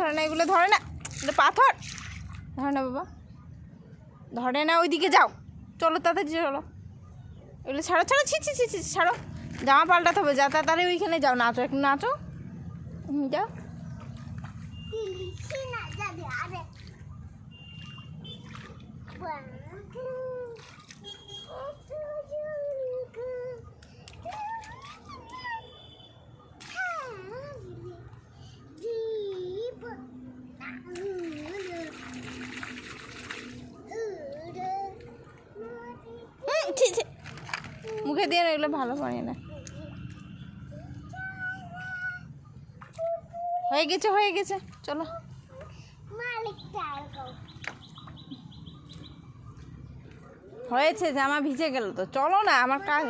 ধরে না, এগুলো ধরে না, এটা পাথর ধরে না বাবা, ধরে না। ওইদিকে যাও, চলো তাড়াতাড়ি চলো, এগুলো ছাড়ো ছাড়ো, ছি ছি ছি ছি ছাড়ো, জামা পাল্টাতে হবে, যা তাড়াতাড়ি ওইখানে যাও, নাচো একটু নাচো, যাও। মুখে দিয়ে এগুলো ভালো পারি না। হয়ে গেছে হয়ে গেছে, চলো। হয়েছে, জামা ভিজে গেল তো, চলো না, আমার কাজ।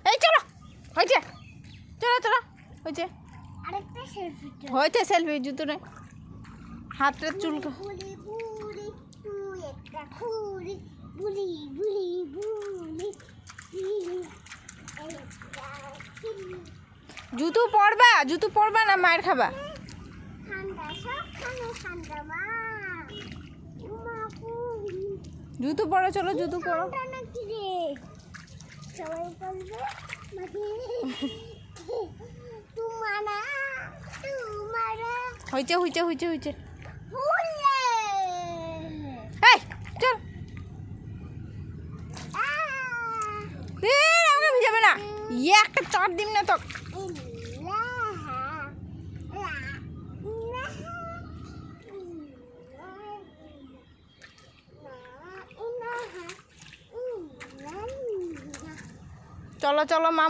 এই চলো, হয়েছে, চলো চলো, হয়েছে, হয়েছে। সেলফি, জুতো নেই, হাতটা চুল, জুতো পরবা, জুতো পরবা না মায়ের খাবা। জুতো পরো, চলো জুতো পরো। হয়েছে হয়েছে হয়েছে হয়েছে, চল, আমাকে ভিজাবে না, ইয়ে একটা চার দিন না তো। চলো চলো মা।